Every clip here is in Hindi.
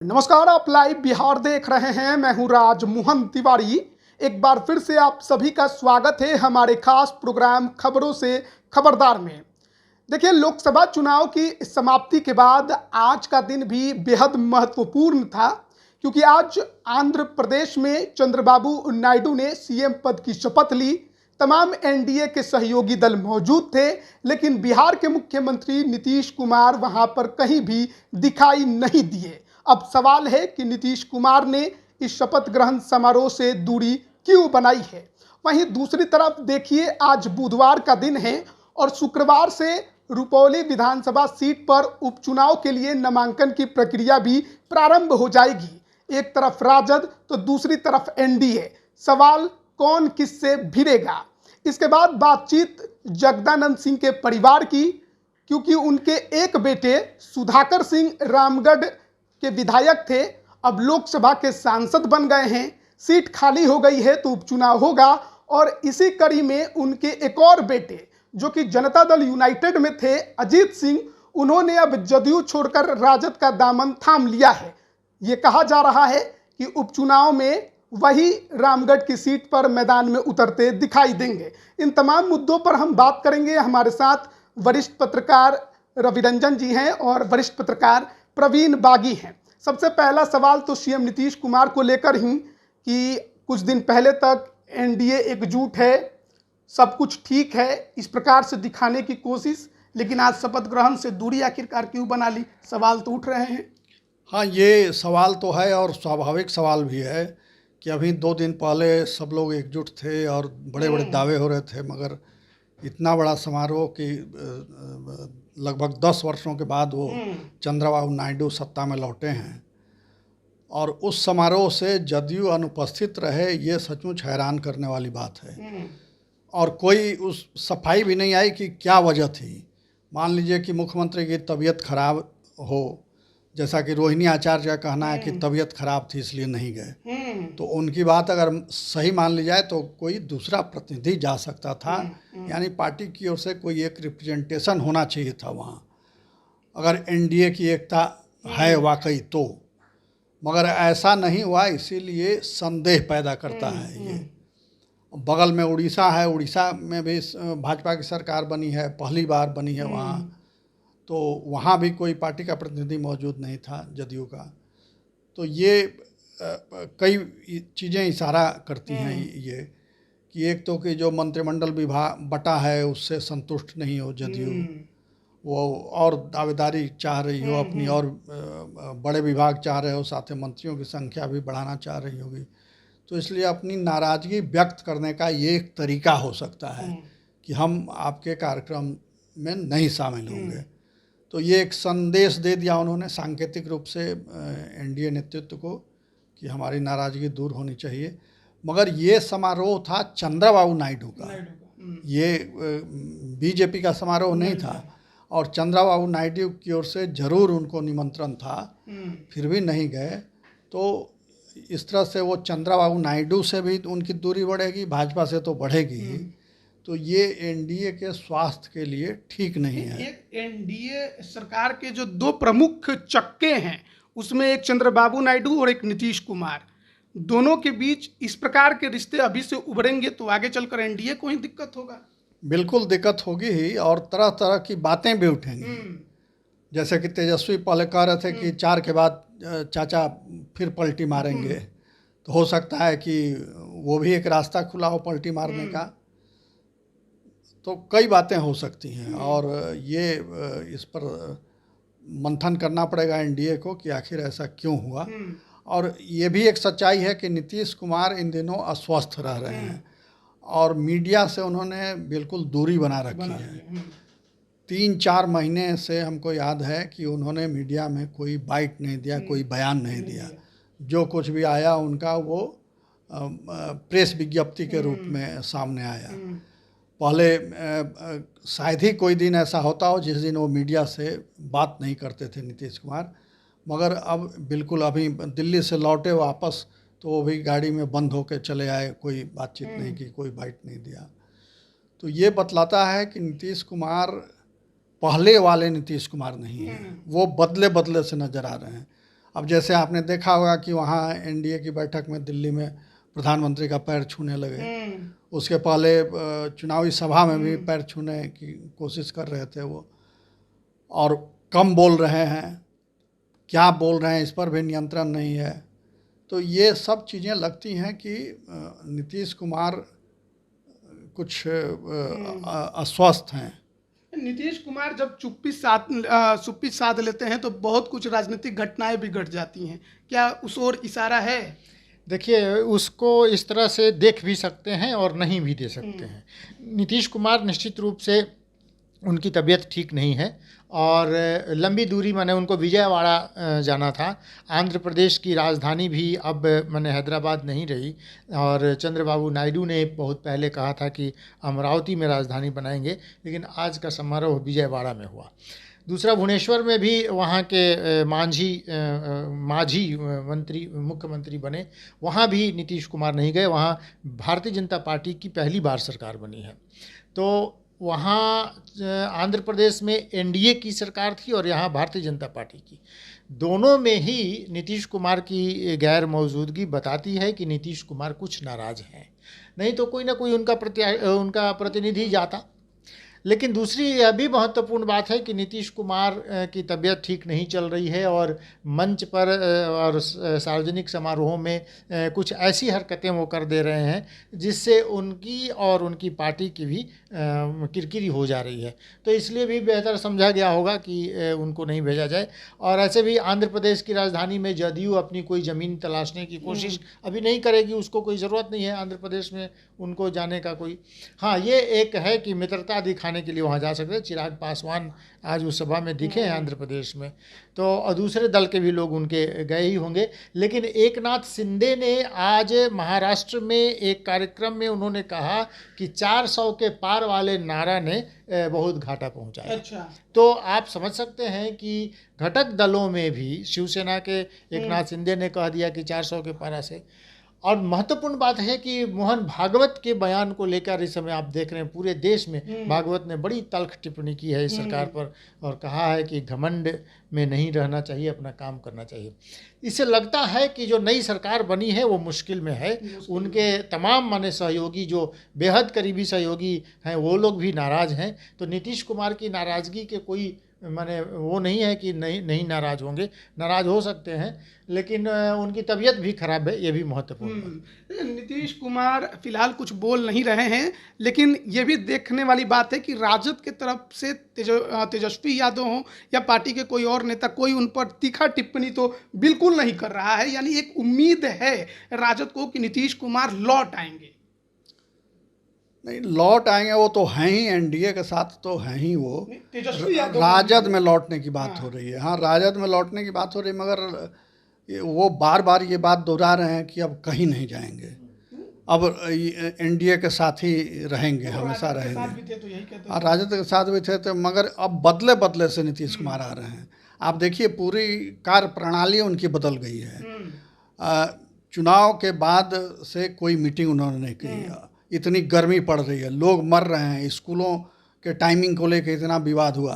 नमस्कार, आप लाइव बिहार देख रहे हैं। मैं हूं राजमोहन तिवारी। एक बार फिर से आप सभी का स्वागत है हमारे खास प्रोग्राम खबरों से खबरदार में। देखिए, लोकसभा चुनाव की समाप्ति के बाद आज का दिन भी बेहद महत्वपूर्ण था, क्योंकि आज आंध्र प्रदेश में चंद्रबाबू नायडू ने सीएम पद की शपथ ली। तमाम एनडीए के सहयोगी दल मौजूद थे, लेकिन बिहार के मुख्यमंत्री नीतीश कुमार वहां पर कहीं भी दिखाई नहीं दिए। अब सवाल है कि नीतीश कुमार ने इस शपथ ग्रहण समारोह से दूरी क्यों बनाई है। वहीं दूसरी तरफ देखिए, आज बुधवार का दिन है और शुक्रवार से रुपौली विधानसभा सीट पर उपचुनाव के लिए नामांकन की प्रक्रिया भी प्रारंभ हो जाएगी। एक तरफ राजद तो दूसरी तरफ एनडीए। सवाल कौन किससे भिड़ेगा। इसके बाद बातचीत जगदानंद सिंह के परिवार की, क्योंकि उनके एक बेटे सुधाकर सिंह रामगढ़ के विधायक थे, अब लोकसभा के सांसद बन गए हैं। सीट खाली हो गई है तो उपचुनाव होगा। और इसी कड़ी में उनके एक और बेटे जो कि जनता दल यूनाइटेड में थे, अजीत सिंह, उन्होंने अब जदयू छोड़कर राजद का दामन थाम लिया है। ये कहा जा रहा है कि उपचुनाव में वही रामगढ़ की सीट पर मैदान में उतरते दिखाई देंगे। इन तमाम मुद्दों पर हम बात करेंगे। हमारे साथ वरिष्ठ पत्रकार रविरंजन जी हैं और वरिष्ठ पत्रकार प्रवीण बागी हैं। सबसे पहला सवाल तो सीएम नीतीश कुमार को लेकर ही कि कुछ दिन पहले तक एनडीए एकजुट है, सब कुछ ठीक है, इस प्रकार से दिखाने की कोशिश, लेकिन आज शपथ ग्रहण से दूरी आखिरकार क्यों बना ली, सवाल तो उठ रहे हैं। हाँ, ये सवाल तो है और स्वाभाविक सवाल भी है कि अभी 2 दिन पहले सब लोग एकजुट थे और बड़े बड़े दावे हो रहे थे, मगर इतना बड़ा समारोह कि लगभग 10 वर्षों के बाद वो चंद्रबाबू नायडू सत्ता में लौटे हैं और उस समारोह से जदयू अनुपस्थित रहे, ये सचमुच हैरान करने वाली बात है। और कोई उस सफाई भी नहीं आई कि क्या वजह थी। मान लीजिए कि मुख्यमंत्री की तबीयत खराब हो, जैसा कि रोहिणी आचार्य का कहना है कि तबीयत खराब थी इसलिए नहीं गए, तो उनकी बात अगर सही मान ली जाए तो कोई दूसरा प्रतिनिधि जा सकता था। यानी पार्टी की ओर से कोई एक रिप्रेजेंटेशन होना चाहिए था वहाँ, अगर एनडीए की एकता है वाकई तो। मगर ऐसा नहीं हुआ, इसीलिए संदेह पैदा करता है ये। बगल में उड़ीसा है, उड़ीसा में भी भाजपा की सरकार बनी है, पहली बार बनी है वहाँ, तो वहाँ भी कोई पार्टी का प्रतिनिधि मौजूद नहीं था जदयू का। तो ये कई चीज़ें इशारा करती हैं ये कि एक तो कि जो मंत्रिमंडल विभाग बटा है उससे संतुष्ट नहीं हो जदयू, वो और दावेदारी चाह रही हो अपनी, और बड़े विभाग चाह रहे हो, साथ ही मंत्रियों की संख्या भी बढ़ाना चाह रही होगी। तो इसलिए अपनी नाराज़गी व्यक्त करने का ये एक तरीका हो सकता है कि हम आपके कार्यक्रम में नहीं शामिल होंगे। तो ये एक संदेश दे दिया उन्होंने सांकेतिक रूप से एनडीए नेतृत्व को कि हमारी नाराज़गी दूर होनी चाहिए। मगर ये समारोह था चंद्रबाबू नायडू का, ये बीजेपी का समारोह नहीं था। और चंद्रबाबू नायडू की ओर से ज़रूर उनको निमंत्रण था, फिर भी नहीं गए। तो इस तरह से वो चंद्रबाबू नायडू से भी उनकी दूरी बढ़ेगी, भाजपा से तो बढ़ेगी ही। तो ये एनडीए के स्वास्थ्य के लिए ठीक नहीं है। एक एनडीए सरकार के जो 2 प्रमुख चक्के हैं, उसमें एक चंद्रबाबू नायडू और एक नीतीश कुमार, दोनों के बीच इस प्रकार के रिश्ते अभी से उभरेंगे तो आगे चलकर एनडीए को ही दिक्कत होगा। बिल्कुल दिक्कत होगी ही, और तरह तरह की बातें भी उठेंगी। जैसे कि तेजस्वी पहले कह रहे थे कि 4 के बाद चाचा फिर पलटी मारेंगे, तो हो सकता है कि वो भी एक रास्ता खुला हो पलटी मारने का। तो कई बातें हो सकती हैं और ये इस पर मंथन करना पड़ेगा एनडीए को कि आखिर ऐसा क्यों हुआ। और ये भी एक सच्चाई है कि नीतीश कुमार इन दिनों अस्वस्थ रह रहे हैं और मीडिया से उन्होंने बिल्कुल दूरी बना रखी है। 3-4 महीने से हमको याद है कि उन्होंने मीडिया में कोई बाइट नहीं दिया, कोई बयान नहीं दिया। जो कुछ भी आया उनका वो प्रेस विज्ञप्ति के रूप में सामने आया। पहले शायद ही कोई दिन ऐसा होता हो जिस दिन वो मीडिया से बात नहीं करते थे नीतीश कुमार, मगर अब बिल्कुल अभी दिल्ली से लौटे वापस तो वो भी गाड़ी में बंद होकर चले आए, कोई बातचीत नहीं की, कोई बाइट नहीं दिया। तो ये बतलाता है कि नीतीश कुमार पहले वाले नीतीश कुमार नहीं हैं, वो बदले बदले से नज़र आ रहे हैं। अब जैसे आपने देखा होगा कि वहाँ एनडीए की बैठक में दिल्ली में प्रधानमंत्री का पैर छूने लगे, उसके पहले चुनावी सभा में भी पैर छूने की कोशिश कर रहे थे वो, और कम बोल रहे हैं, क्या बोल रहे हैं इस पर भी नियंत्रण नहीं है। तो ये सब चीज़ें लगती हैं कि नीतीश कुमार कुछ अस्वस्थ हैं। नीतीश कुमार जब चुप्पी साध लेते हैं तो बहुत कुछ राजनीतिक घटनाएं भी घट जाती हैं, क्या उस ओर इशारा है? देखिए, उसको इस तरह से देख भी सकते हैं और नहीं भी दे सकते हैं। नीतीश कुमार निश्चित रूप से उनकी तबीयत ठीक नहीं है और लंबी दूरी माने उनको विजयवाड़ा जाना था। आंध्र प्रदेश की राजधानी भी अब माने हैदराबाद नहीं रही और चंद्रबाबू नायडू ने बहुत पहले कहा था कि अमरावती में राजधानी बनाएंगे, लेकिन आज का समारोह विजयवाड़ा में हुआ। दूसरा, भुवनेश्वर में भी वहाँ के मांझी मंत्री मुख्यमंत्री बने, वहाँ भी नीतीश कुमार नहीं गए। वहाँ भारतीय जनता पार्टी की पहली बार सरकार बनी है, तो वहाँ आंध्र प्रदेश में एनडीए की सरकार थी और यहाँ भारतीय जनता पार्टी की। दोनों में ही नीतीश कुमार की गैर मौजूदगी बताती है कि नीतीश कुमार कुछ नाराज़ हैं, नहीं तो कोई ना कोई उनका प्रतिनिधि जाता। लेकिन दूसरी यह भी महत्वपूर्ण बात है कि नीतीश कुमार की तबीयत ठीक नहीं चल रही है और मंच पर और सार्वजनिक समारोहों में कुछ ऐसी हरकतें वो कर दे रहे हैं जिससे उनकी और उनकी पार्टी की भी किरकिरी हो जा रही है। तो इसलिए भी बेहतर समझा गया होगा कि उनको नहीं भेजा जाए। और ऐसे भी आंध्र प्रदेश की राजधानी में जदयू अपनी कोई ज़मीन तलाशने की कोशिश अभी नहीं करेगी, उसको कोई ज़रूरत नहीं है आंध्र प्रदेश में उनको जाने का कोई। हाँ, ये एक है कि मित्रता दिखाने के लिए वहाँ जा सकते हैं। चिराग पासवान आज उस सभा में दिखे हैं आंध्र प्रदेश में, तो और दूसरे दल के भी लोग उनके गए ही होंगे। लेकिन एकनाथ शिंदे ने आज महाराष्ट्र में एक कार्यक्रम में उन्होंने कहा कि 400 के पार वाले नारा ने बहुत घाटा पहुंचाया। अच्छा। तो आप समझ सकते हैं कि घटक दलों में भी शिवसेना के एकनाथ शिंदे ने कह दिया कि 400 के पार से। और महत्वपूर्ण बात है कि मोहन भागवत के बयान को लेकर इस समय आप देख रहे हैं पूरे देश में भागवत ने बड़ी तल्ख टिप्पणी की है इस सरकार पर और कहा है कि घमंड में नहीं रहना चाहिए, अपना काम करना चाहिए। इससे लगता है कि जो नई सरकार बनी है वो मुश्किल में है। उनके तमाम माने सहयोगी जो बेहद करीबी सहयोगी हैं वो लोग भी नाराज़ हैं। तो नीतीश कुमार की नाराज़गी के कोई माने वो नहीं है कि नहीं नाराज़ होंगे, नाराज़ हो सकते हैं, लेकिन उनकी तबीयत भी खराब है, ये भी महत्वपूर्ण है। नीतीश कुमार फिलहाल कुछ बोल नहीं रहे हैं, लेकिन ये भी देखने वाली बात है कि राजद के तरफ से तेजस्वी यादव हो या पार्टी के कोई और नेता, कोई उन पर तीखा टिप्पणी तो बिल्कुल नहीं कर रहा है। यानी एक उम्मीद है राजद को कि नीतीश कुमार लौट आएंगे। नहीं, लौट आएंगे वो तो हैं ही, एनडीए के साथ तो हैं ही वो। तेजस्वी यादव राजद में लौटने की बात हो रही है। हाँ, राजद में लौटने की बात हो रही है, मगर वो बार बार ये बात दोहरा रहे हैं कि अब कहीं नहीं जाएंगे, अब एनडीए के साथ ही रहेंगे, हमेशा रहेंगे। हाँ, राजद के साथ भी थे तो, मगर अब बदले बदले से नीतीश कुमार आ रहे हैं। आप देखिए पूरी कार्य प्रणाली उनकी बदल गई है। चुनाव के बाद से कोई मीटिंग उन्होंने नहीं की। इतनी गर्मी पड़ रही है, लोग मर रहे हैं, स्कूलों के टाइमिंग को लेकर इतना विवाद हुआ।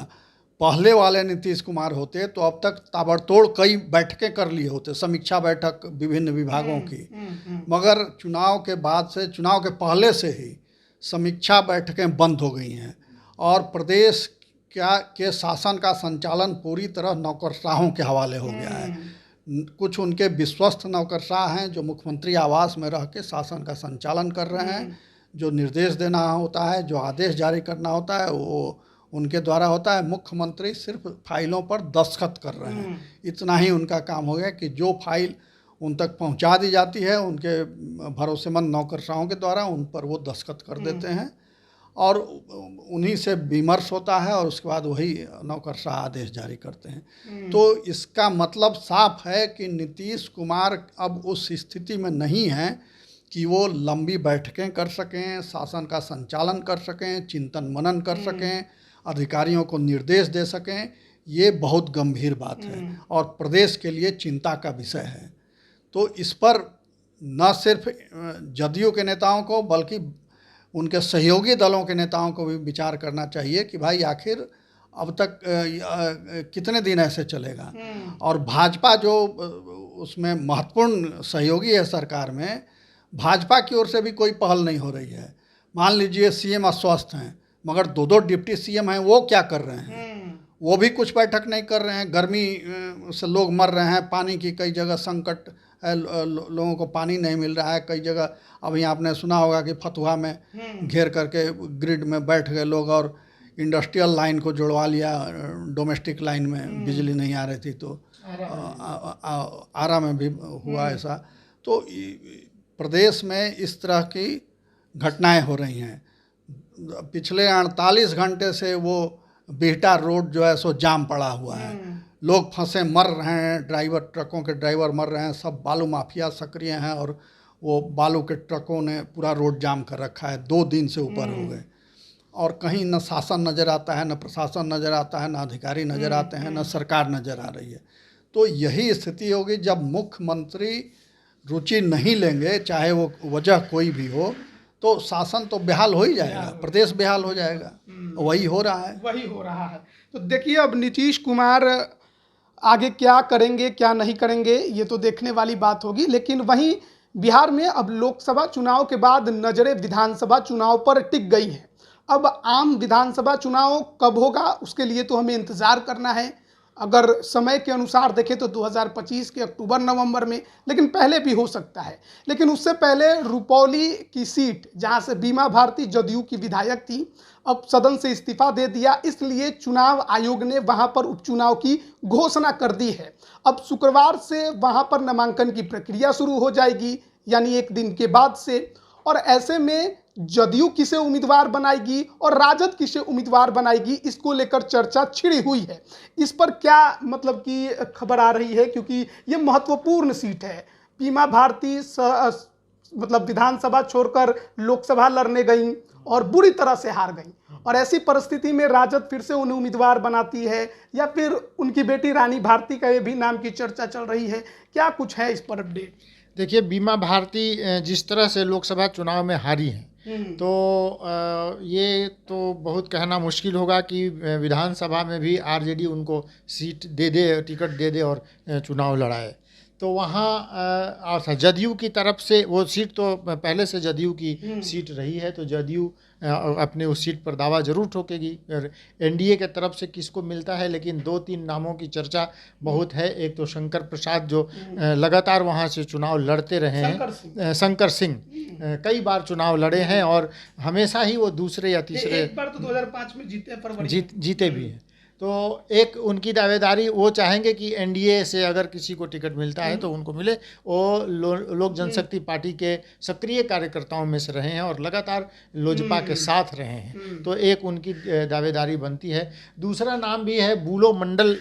पहले वाले नीतीश कुमार होते तो अब तक ताबड़तोड़ कई बैठकें कर लिए होते, समीक्षा बैठक विभिन्न विभागों की। मगर चुनाव के बाद से, चुनाव के पहले से ही समीक्षा बैठकें बंद हो गई हैं और प्रदेश के शासन का संचालन पूरी तरह नौकरशाहों के हवाले हो गया है। कुछ उनके विश्वस्त नौकरशाह हैं जो मुख्यमंत्री आवास में रह के शासन का संचालन कर रहे हैं। जो निर्देश देना होता है, जो आदेश जारी करना होता है, वो उनके द्वारा होता है। मुख्यमंत्री सिर्फ फाइलों पर दस्तखत कर रहे हैं। इतना ही उनका काम हो गया कि जो फाइल उन तक पहुंचा दी जाती है उनके भरोसेमंद नौकरशाहों के द्वारा, उन पर वो दस्तखत कर देते हैं और उन्हीं से विमर्श होता है और उसके बाद वही नौकरशाह आदेश जारी करते हैं। तो इसका मतलब साफ है कि नीतीश कुमार अब उस स्थिति में नहीं है कि वो लंबी बैठकें कर सकें, शासन का संचालन कर सकें, चिंतन मनन कर सकें, अधिकारियों को निर्देश दे सकें। ये बहुत गंभीर बात है और प्रदेश के लिए चिंता का विषय है। तो इस पर न सिर्फ जदयू के नेताओं को बल्कि उनके सहयोगी दलों के नेताओं को भी विचार करना चाहिए कि भाई आखिर अब तक कितने दिन ऐसे चलेगा। और भाजपा जो उसमें महत्वपूर्ण सहयोगी है सरकार में, भाजपा की ओर से भी कोई पहल नहीं हो रही है। मान लीजिए सीएम अस्वस्थ हैं, मगर दो दो डिप्टी सीएम हैं, वो क्या कर रहे हैं? वो भी कुछ बैठक नहीं कर रहे हैं। गर्मी से लोग मर रहे हैं, पानी की कई जगह संकट है, लोगों को पानी नहीं मिल रहा है कई जगह। अभी आपने सुना होगा कि फतुहा में घेर करके ग्रिड में बैठ गए लोग और इंडस्ट्रियल लाइन को जुड़वा लिया डोमेस्टिक लाइन में, बिजली नहीं आ रही थी तो आरा में भी हुआ ऐसा। तो प्रदेश में इस तरह की घटनाएं हो रही हैं। पिछले 48 घंटे से वो बिहटा रोड जो है सो जाम पड़ा हुआ है, लोग फंसे मर रहे हैं, ड्राइवर ट्रकों के ड्राइवर मर रहे हैं, सब बालू माफिया सक्रिय हैं और वो बालू के ट्रकों ने पूरा रोड जाम कर रखा है। 2 दिन से ऊपर हो गए और कहीं न शासन नज़र आता है, न प्रशासन नज़र आता है, न अधिकारी नज़र आते हैं, न सरकार नज़र आ रही है। तो यही स्थिति होगी जब मुख्यमंत्री रुचि नहीं लेंगे, चाहे वो वजह कोई भी हो, तो शासन तो बेहाल हो ही जाएगा, प्रदेश बेहाल हो जाएगा। वही हो रहा है। तो देखिए अब नीतीश कुमार आगे क्या करेंगे क्या नहीं करेंगे ये तो देखने वाली बात होगी। लेकिन वहीं बिहार में अब लोकसभा चुनाव के बाद नजरें विधानसभा चुनाव पर टिक गई हैं। अब आम विधानसभा चुनाव कब होगा उसके लिए तो हमें इंतज़ार करना है। अगर समय के अनुसार देखें तो 2025 के अक्टूबर नवंबर में, लेकिन पहले भी हो सकता है। लेकिन उससे पहले रुपौली की सीट जहां से बीमा भारती जदयू की विधायक थी, अब सदन से इस्तीफा दे दिया, इसलिए चुनाव आयोग ने वहां पर उपचुनाव की घोषणा कर दी है। अब शुक्रवार से वहां पर नामांकन की प्रक्रिया शुरू हो जाएगी, यानी 1 दिन के बाद से। और ऐसे में जदयू किसे उम्मीदवार बनाएगी और राजद किसे उम्मीदवार बनाएगी, इसको लेकर चर्चा छिड़ी हुई है। इस पर क्या मतलब कि खबर आ रही है, क्योंकि ये महत्वपूर्ण सीट है। बीमा भारती मतलब विधानसभा छोड़कर लोकसभा लड़ने गई और बुरी तरह से हार गई, और ऐसी परिस्थिति में राजद फिर से उन्हें उम्मीदवार बनाती है या फिर उनकी बेटी रानी भारती का ये भी नाम की चर्चा चल रही है। क्या कुछ है इस पर अपडेट? देखिए, बीमा भारती जिस तरह से लोकसभा चुनाव में हारी हैं, तो ये तो बहुत कहना मुश्किल होगा कि विधानसभा में भी आरजेडी उनको सीट दे दे, टिकट दे दे और चुनाव लड़ाए। तो वहाँ और जदयू की तरफ से वो सीट तो पहले से जदयू की सीट रही है, तो जदयू अपने उस सीट पर दावा जरूर ठोकेगी। और एनडीए के तरफ से किसको मिलता है, लेकिन 2-3 नामों की चर्चा बहुत है। एक तो शंकर प्रसाद जो लगातार वहाँ से चुनाव लड़ते रहे हैं, शंकर सिंह कई बार चुनाव लड़े हैं और हमेशा ही वो दूसरे या तीसरे, एक बार तो 2005 में जीते भी हैं। तो एक उनकी दावेदारी, वो चाहेंगे कि एनडीए से अगर किसी को टिकट मिलता है तो उनको मिले। वो लोक जनशक्ति पार्टी के सक्रिय कार्यकर्ताओं में से रहे हैं और लगातार लोजपा के साथ रहे हैं, तो एक उनकी दावेदारी बनती है। दूसरा नाम भी है, बूलो मंडल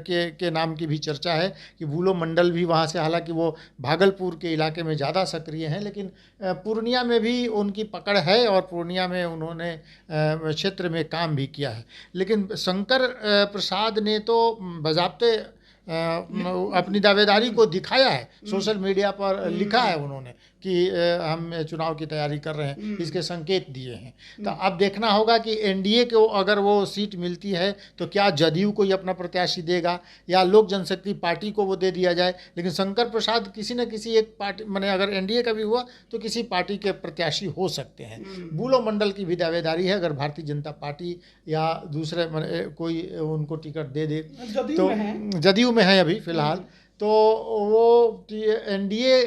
के नाम की भी चर्चा है कि बूलो मंडल भी वहाँ से, हालांकि वो भागलपुर के इलाके में ज़्यादा सक्रिय हैं, लेकिन पूर्णिया में भी उनकी पकड़ है और पूर्णिया में उन्होंने क्षेत्र में काम भी किया है। लेकिन शंकर प्रसाद ने तो बजाबते अपनी दावेदारी को दिखाया है, सोशल मीडिया पर लिखा है उन्होंने कि हम चुनाव की तैयारी कर रहे हैं, इसके संकेत दिए हैं। तो अब देखना होगा कि एनडीए को अगर वो सीट मिलती है तो क्या जदयू को ही अपना प्रत्याशी देगा या लोक जनशक्ति पार्टी को वो दे दिया जाए। लेकिन शंकर प्रसाद किसी न किसी एक पार्टी, माने अगर एनडीए का भी हुआ तो किसी पार्टी के प्रत्याशी हो सकते हैं। बूलो मंडल की भी दावेदारी है, अगर भारतीय जनता पार्टी या दूसरे कोई उनको टिकट दे दे तो जदयू में है अभी फिलहाल, तो वो एनडीए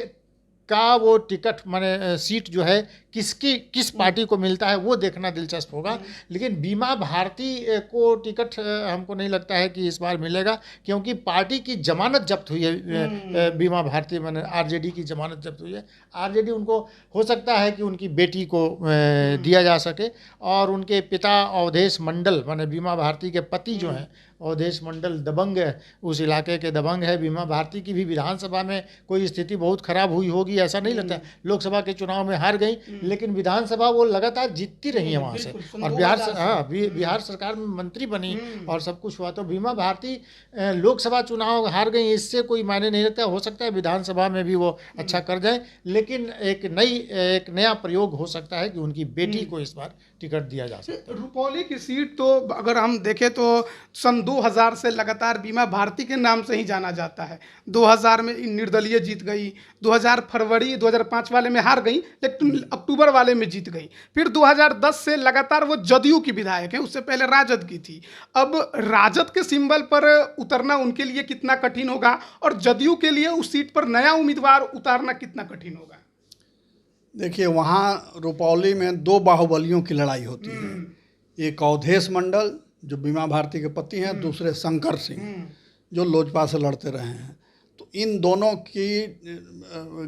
का वो टिकट माने सीट जो है किस पार्टी को मिलता है वो देखना दिलचस्प होगा। लेकिन बीमा भारती को टिकट हमको नहीं लगता है कि इस बार मिलेगा, क्योंकि पार्टी की जमानत जब्त हुई है। बीमा भारती माने आरजेडी की जमानत जब्त हुई है। आरजेडी उनको हो सकता है कि उनकी बेटी को दिया जा सके, और उनके पिता अवधेश मंडल माने बीमा भारती के पति जो हैं अवधेश मंडल दबंग है, उस इलाके के दबंग है। बीमा भारती की भी विधानसभा में कोई स्थिति बहुत खराब हुई होगी ऐसा नहीं लगता। लोकसभा के चुनाव में हार गई, लेकिन विधानसभा वो लगातार जीतती रही है वहाँ से, और बिहार सरकार में मंत्री बनी और सब कुछ हुआ। तो बीमा भारती लोकसभा चुनाव हार गई, इससे कोई मायने नहीं रखता। हो सकता है विधानसभा में भी वो अच्छा कर जाए, लेकिन एक नया प्रयोग हो सकता है कि उनकी बेटी को इस बार टिकट दिया जा सकता है। रुपौली की सीट तो अगर हम देखें तो सन 2000 से लगातार बीमा भारती के नाम से ही जाना जाता है। 2000 में निर्दलीय जीत गई, 2000 फरवरी 2005 वाले में हार गई, लेकिन अक्टूबर वाले में जीत गई। फिर 2010 से लगातार वो जदयू की विधायक है, उससे पहले राजद की थी। अब राजद के सिंबल पर उतरना उनके लिए कितना कठिन होगा, और जदयू के लिए उस सीट पर नया उम्मीदवार उतारना कितना कठिन होगा? देखिए, वहाँ रुपौली में दो बाहुबलियों की लड़ाई होती है। एक अवधेश मंडल जो बीमा भारती के पति हैं, दूसरे शंकर सिंह जो लोजपा से लड़ते रहे हैं। तो इन दोनों की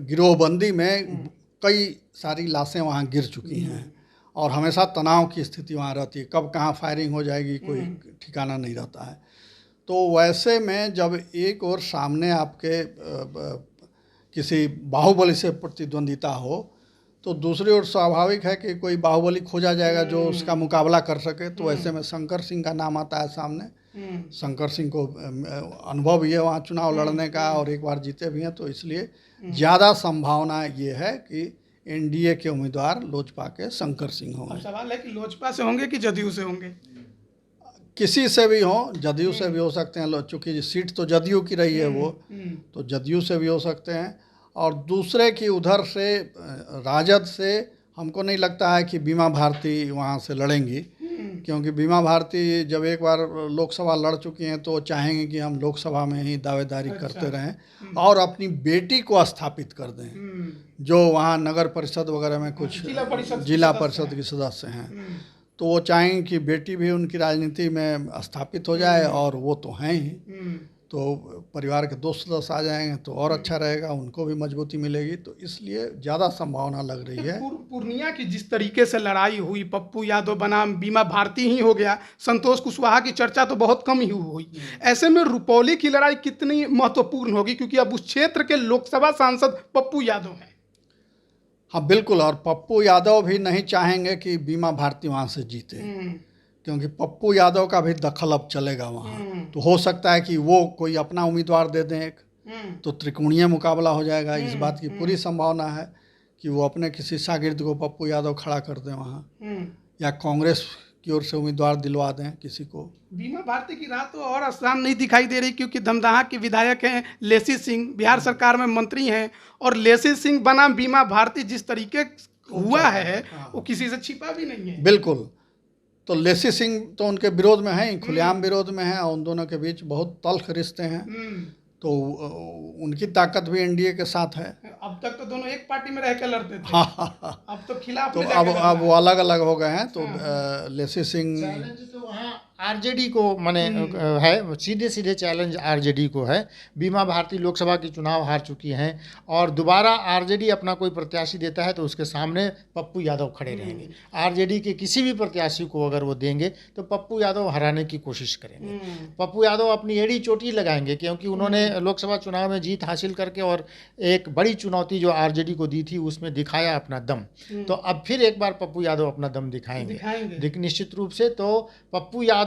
गिरोहबंदी में कई सारी लाशें वहाँ गिर चुकी हैं, और हमेशा तनाव की स्थिति वहाँ रहती है। कब कहाँ फायरिंग हो जाएगी कोई ठिकाना नहीं रहता है। तो वैसे में जब एक और सामने आपके किसी बाहुबली से प्रतिद्वंदिता हो, तो दूसरी ओर स्वाभाविक है कि कोई बाहुबली खोजा जाएगा जो उसका मुकाबला कर सके। तो ऐसे में शंकर सिंह का नाम आता है सामने। शंकर सिंह को अनुभव भी है वहाँ चुनाव लड़ने का, और एक बार जीते भी हैं। तो इसलिए ज़्यादा संभावना ये है कि एनडीए के उम्मीदवार लोजपा के शंकर सिंह होंगे। सवाल है कि लोजपा से होंगे कि जदयू से होंगे? किसी से भी हो, जदयू से भी हो सकते हैं, चूँकि सीट तो जदयू की रही है वो, तो जदयू से भी हो सकते हैं। और दूसरे की उधर से राजद से हमको नहीं लगता है कि बीमा भारती वहाँ से लड़ेंगी, क्योंकि बीमा भारती जब एक बार लोकसभा लड़ चुकी हैं तो चाहेंगे कि हम लोकसभा में ही दावेदारी करते रहें और अपनी बेटी को स्थापित कर दें, जो वहाँ नगर परिषद वगैरह में कुछ जिला परिषद की सदस्य हैं। तो वो चाहेंगे कि बेटी भी उनकी राजनीति में स्थापित हो जाए, और वो तो हैं ही। तो परिवार के 2 सदस्य आ जाएंगे तो और अच्छा रहेगा, उनको भी मजबूती मिलेगी। तो इसलिए ज़्यादा संभावना लग रही है। पूर्णिया की जिस तरीके से लड़ाई हुई, पप्पू यादव बनाम बीमा भारती ही हो गया, संतोष कुशवाहा की चर्चा तो बहुत कम ही हुई। ऐसे में रुपौली की लड़ाई कितनी महत्वपूर्ण होगी, क्योंकि अब उस क्षेत्र के लोकसभा सांसद पप्पू यादव हैं। हाँ बिल्कुल, और पप्पू यादव भी नहीं चाहेंगे कि बीमा भारती वहाँ से जीते, क्योंकि पप्पू यादव का भी दखल अब चलेगा वहाँ। तो हो सकता है कि वो कोई अपना उम्मीदवार दे दें एक, तो त्रिकोणीय मुकाबला हो जाएगा। इस बात की पूरी संभावना है कि वो अपने किसी शागिर्द को पप्पू यादव खड़ा कर दें वहाँ, या कांग्रेस की ओर से उम्मीदवार दिलवा दें किसी को। बीमा भारती की राह तो और आसान नहीं दिखाई दे रही, क्योंकि धमदाहा के विधायक हैं लेसी सिंह, बिहार सरकार में मंत्री हैं, और लेसी सिंह बनाम बीमा भारती जिस तरीके हुआ है वो किसी से छिपा भी नहीं है। बिल्कुल, तो लेसी सिंह तो उनके विरोध में हैं, खुलेआम विरोध में हैं, और उन दोनों के बीच बहुत तल्ख रिश्ते हैं। तो उनकी ताकत भी एनडीए के साथ है। अब तक तो दोनों एक पार्टी में रह के लड़ते थे। हाँ। अब तो खिलाफ तो अब वो अलग अलग हो गए हैं। तो लेसी सिंह चैलेंज तो वहाँ आरजेडी को माने है, सीधे सीधे चैलेंज आरजेडी को है। बीमा भारती लोकसभा की चुनाव हार चुकी हैं, और दोबारा आरजेडी अपना कोई प्रत्याशी देता है तो उसके सामने पप्पू यादव खड़े रहेंगे। आरजेडी के किसी भी प्रत्याशी को अगर वो देंगे तो पप्पू यादव हराने की कोशिश करेंगे। पप्पू यादव अपनी एड़ी चोटी लगाएंगे, क्योंकि उन्होंने लोकसभा चुनाव में जीत हासिल करके और एक बड़ी चुनौती जो आरजेडी को दी थी उसमें दिखाया अपना दम। तो अब फिर एक बार पप्पू यादव अपना दम दिखाएंगे निश्चित रूप से। तो पप्पू यादव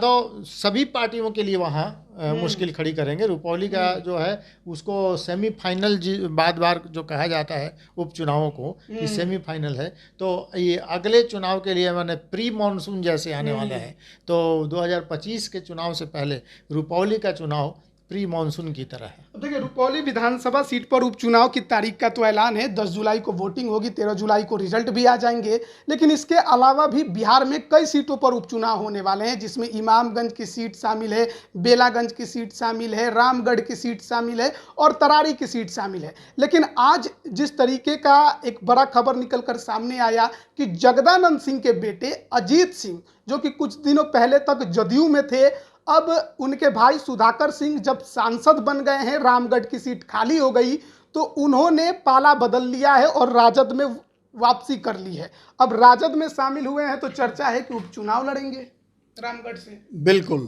सभी पार्टियों के लिए वहाँ मुश्किल खड़ी करेंगे। रुपौली का जो है उसको सेमीफाइनल बार जो कहा जाता है उपचुनावों को कि सेमीफाइनल है, तो ये अगले चुनाव के लिए मैंने प्री मानसून जैसे आने वाला है। तो 2025 के चुनाव से पहले रुपौली का चुनाव प्री मानसून की तरह है। अब देखिए, रुपौली विधानसभा सीट पर उपचुनाव की तारीख का तो ऐलान है, 10 जुलाई को वोटिंग होगी, 13 जुलाई को रिजल्ट भी आ जाएंगे। लेकिन इसके अलावा भी बिहार में कई सीटों पर उपचुनाव होने वाले हैं, जिसमें इमामगंज की सीट शामिल है, बेलागंज की सीट शामिल है, रामगढ़ की सीट शामिल है, और तरारी की सीट शामिल है। लेकिन आज जिस तरीके का एक बड़ा खबर निकल कर सामने आया कि जगदानंद सिंह के बेटे अजीत सिंह, जो कि कुछ दिनों पहले तक जदयू में थे, अब उनके भाई सुधाकर सिंह जब सांसद बन गए हैं, रामगढ़ की सीट खाली हो गई, तो उन्होंने पाला बदल लिया है और राजद में वापसी कर ली है। अब राजद में शामिल हुए हैं, तो चर्चा है कि उपचुनाव लड़ेंगे रामगढ़ से। बिल्कुल,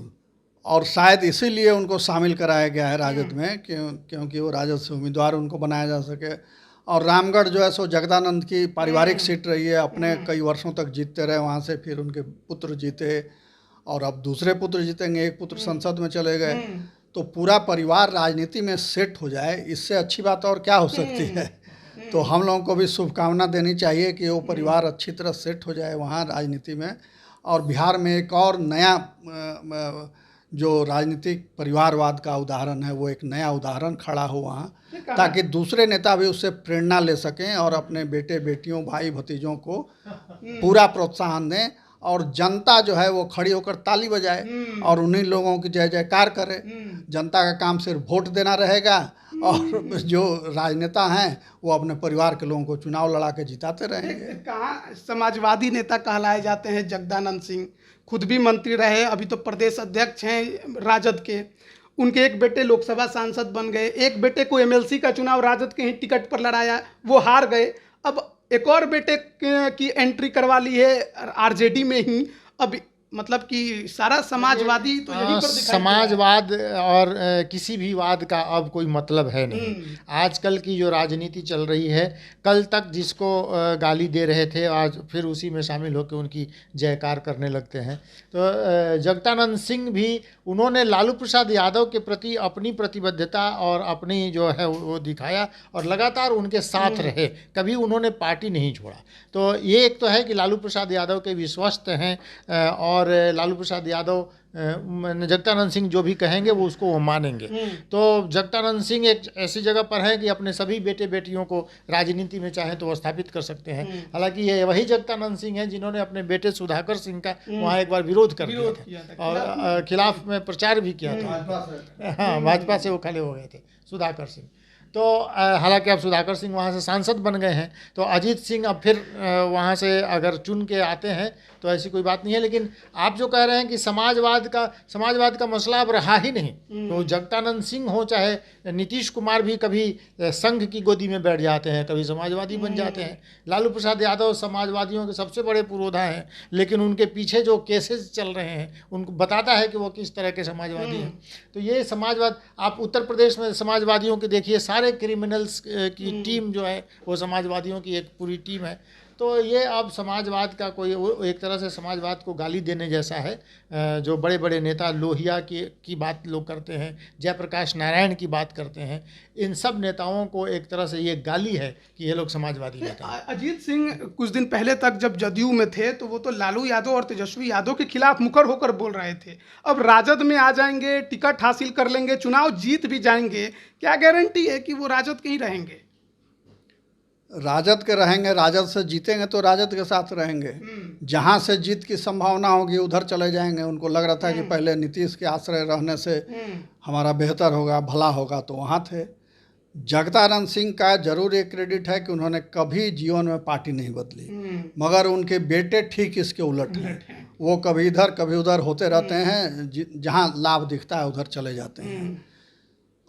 और शायद इसीलिए उनको शामिल कराया गया है राजद में, क्योंकि वो राजद से उम्मीदवार उनको बनाया जा सके। और रामगढ़ जो है सो जगदानंद की पारिवारिक सीट रही है, अपने कई वर्षों तक जीतते रहे वहाँ से, फिर उनके पुत्र जीते और अब दूसरे पुत्र जीतेंगे, एक पुत्र संसद में चले गए, तो पूरा परिवार राजनीति में सेट हो जाए, इससे अच्छी बात और क्या हो सकती है। तो हम लोगों को भी शुभकामना देनी चाहिए कि वो परिवार अच्छी तरह सेट हो जाए वहाँ राजनीति में, और बिहार में एक और नया जो राजनीतिक परिवारवाद का उदाहरण है, वो एक नया उदाहरण खड़ा हो वहाँ, ताकि दूसरे नेता भी उससे प्रेरणा ले सकें और अपने बेटे बेटियों भाई भतीजों को पूरा प्रोत्साहन दें, और जनता जो है वो खड़ी होकर ताली बजाए और उन्हीं लोगों की जय जयकार करे। जनता का काम सिर्फ वोट देना रहेगा, और जो राजनेता हैं वो अपने परिवार के लोगों को चुनाव लड़ा के जिताते रहेंगे। कहाँ समाजवादी नेता कहलाए जाते हैं जगदानंद सिंह, खुद भी मंत्री रहे, अभी तो प्रदेश अध्यक्ष हैं राजद के। उनके एक बेटे लोकसभा सांसद बन गए, एक बेटे को एमएलसी का चुनाव राजद के ही टिकट पर लड़ाया, वो हार गए। अब एक और बेटे की एंट्री करवा ली है आरजेडी में ही। अब मतलब कि सारा समाजवादी तो यहीं पर दिखाई समाजवाद और किसी भी वाद का अब कोई मतलब है नहीं। आजकल की जो राजनीति चल रही है, कल तक जिसको गाली दे रहे थे आज फिर उसी में शामिल होकर उनकी जयकार करने लगते हैं। तो जगदानंद सिंह भी, उन्होंने लालू प्रसाद यादव के प्रति अपनी प्रतिबद्धता और अपनी जो है वो दिखाया और लगातार उनके साथ रहे, कभी उन्होंने पार्टी नहीं छोड़ा। तो ये एक तो है कि लालू प्रसाद यादव के विश्वस्त हैं, और लालू प्रसाद यादव जगदानंद सिंह जो भी कहेंगे वो उसको वो मानेंगे। तो जगदानंद सिंह एक ऐसी जगह पर है कि अपने सभी बेटे बेटियों को राजनीति में चाहे तो वो स्थापित कर सकते हैं। हालांकि ये वही जगदानंद सिंह हैं जिन्होंने अपने बेटे सुधाकर सिंह का वहाँ एक बार विरोध कर दिया था और खिलाफ में प्रचार भी किया था। हाँ, भाजपा से वो खड़े हो गए थे सुधाकर सिंह। तो हालांकि अब सुधाकर सिंह वहाँ से सांसद बन गए हैं, तो अजीत सिंह अब फिर वहाँ से अगर चुन के आते हैं तो ऐसी कोई बात नहीं है। लेकिन आप जो कह रहे हैं कि समाजवाद का मसला अब रहा ही नहीं, तो जगदानंद सिंह हो चाहे नीतीश कुमार भी कभी संघ की गोदी में बैठ जाते हैं, कभी समाजवादी बन जाते हैं। लालू प्रसाद यादव समाजवादियों के सबसे बड़े पुरोधा हैं, लेकिन उनके पीछे जो केसेस चल रहे हैं उनको बताता है कि वो किस तरह के समाजवादी हैं। तो ये समाजवाद, आप उत्तर प्रदेश में समाजवादियों के देखिए, सारे क्रिमिनल्स की टीम जो है वो समाजवादियों की एक पूरी टीम है। तो ये अब समाजवाद का कोई, एक तरह से समाजवाद को गाली देने जैसा है। जो बड़े बड़े नेता लोहिया की बात लोग करते हैं, जयप्रकाश नारायण की बात करते हैं, इन सब नेताओं को एक तरह से ये गाली है कि ये लोग समाजवादी नेता हैं। अजीत सिंह कुछ दिन पहले तक जब जदयू में थे तो वो तो लालू यादव और तेजस्वी यादव के खिलाफ मुखर होकर बोल रहे थे। अब राजद में आ जाएंगे, टिकट हासिल कर लेंगे, चुनाव जीत भी जाएंगे, क्या गारंटी है कि वो राजद के ही रहेंगे? राजद के रहेंगे, राजद से जीतेंगे तो राजद के साथ रहेंगे। जहाँ से जीत की संभावना होगी उधर चले जाएंगे। उनको लग रहा था कि पहले नीतीश के आश्रय रहने से हमारा बेहतर होगा, भला होगा, तो वहाँ थे। जगदानंद सिंह का जरूर एक क्रेडिट है कि उन्होंने कभी जीवन में पार्टी नहीं बदली, मगर उनके बेटे ठीक इसके उलट हैं। वो कभी इधर कभी उधर होते रहते हैं, जहाँ लाभ दिखता है उधर चले जाते हैं।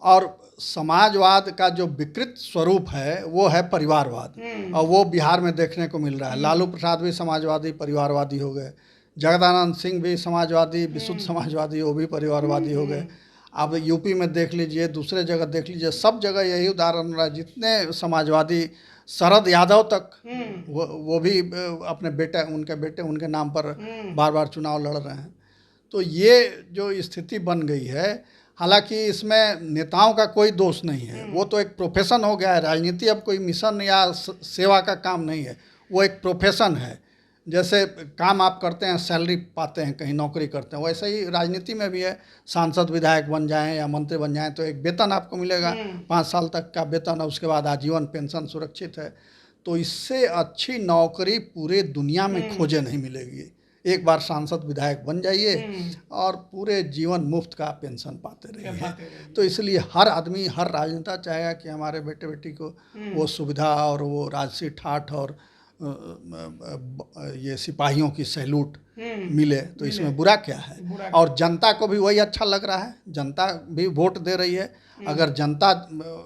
और समाजवाद का जो विकृत स्वरूप है वो है परिवारवाद, और वो बिहार में देखने को मिल रहा है। लालू प्रसाद भी समाजवादी परिवारवादी हो गए, जगदानंद सिंह भी समाजवादी विशुद्ध समाजवादी, वो भी परिवारवादी हो गए। अब यूपी में देख लीजिए, दूसरे जगह देख लीजिए, सब जगह यही उदाहरण रहा है। जितने समाजवादी, शरद यादव तक वो भी अपने उनके बेटे उनके नाम पर बार बार चुनाव लड़ रहे हैं। तो ये जो स्थिति बन गई है, हालांकि इसमें नेताओं का कोई दोष नहीं है, वो तो एक प्रोफेशन हो गया है। राजनीति अब कोई मिशन या सेवा का काम नहीं है, वो एक प्रोफेशन है। जैसे काम आप करते हैं, सैलरी पाते हैं, कहीं नौकरी करते हैं, वैसे ही राजनीति में भी है। सांसद विधायक बन जाएं या मंत्री बन जाएं तो एक वेतन आपको मिलेगा, 5 साल तक का वेतन है, उसके बाद आजीवन पेंशन सुरक्षित है। तो इससे अच्छी नौकरी पूरे दुनिया में खोजे नहीं मिलेगी। एक बार सांसद विधायक बन जाइए और पूरे जीवन मुफ्त का पेंशन पाते रहिए। तो इसलिए हर आदमी, हर राजनेता चाहेगा कि हमारे बेटे बेटी को वो सुविधा और वो राजसी ठाठ और ये सिपाहियों की सैल्यूट मिले। तो इसमें बुरा क्या है? और जनता को भी वही अच्छा लग रहा है, जनता भी वोट दे रही है। अगर जनता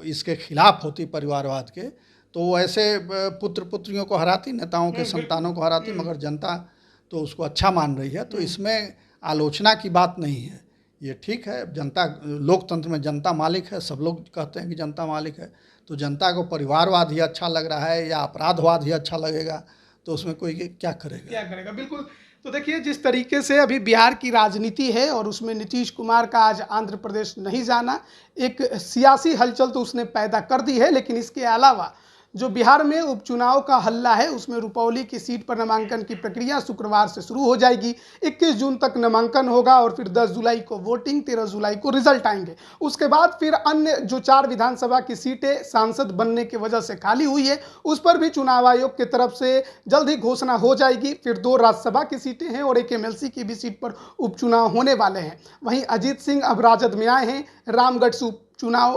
इसके खिलाफ होती परिवारवाद के, तो वो ऐसे पुत्र पुत्रियों को हराती, नेताओं के संतानों को हराती, मगर जनता तो उसको अच्छा मान रही है। तो इसमें आलोचना की बात नहीं है, ये ठीक है। जनता, लोकतंत्र में जनता मालिक है, सब लोग कहते हैं कि जनता मालिक है, तो जनता को परिवारवाद ही अच्छा लग रहा है या अपराधवाद ही अच्छा लगेगा, तो उसमें कोई क्या करेगा। बिल्कुल। तो देखिए, जिस तरीके से अभी बिहार की राजनीति है और उसमें नीतीश कुमार का आज आंध्र प्रदेश नहीं जाना एक सियासी हलचल तो उसने पैदा कर दी है, लेकिन इसके अलावा जो बिहार में उपचुनाव का हल्ला है उसमें रुपौली की सीट पर नामांकन की प्रक्रिया शुक्रवार से शुरू हो जाएगी। 21 जून तक नामांकन होगा और फिर 10 जुलाई को वोटिंग, 13 जुलाई को रिजल्ट आएंगे। उसके बाद फिर अन्य जो 4 विधानसभा की सीटें सांसद बनने की वजह से खाली हुई है उस पर भी चुनाव आयोग की तरफ से जल्द ही घोषणा हो जाएगी। फिर 2 राज्यसभा की सीटें हैं और एक MLC की भी सीट पर उपचुनाव होने वाले हैं। वहीं अजीत सिंह अब राजद में आए हैं, रामगढ़ से चुनाव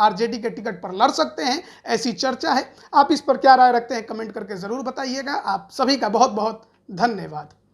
RJD के टिकट पर लड़ सकते हैं, ऐसी चर्चा है। आप इस पर क्या राय रखते हैं कमेंट करके ज़रूर बताइएगा। आप सभी का बहुत बहुत धन्यवाद।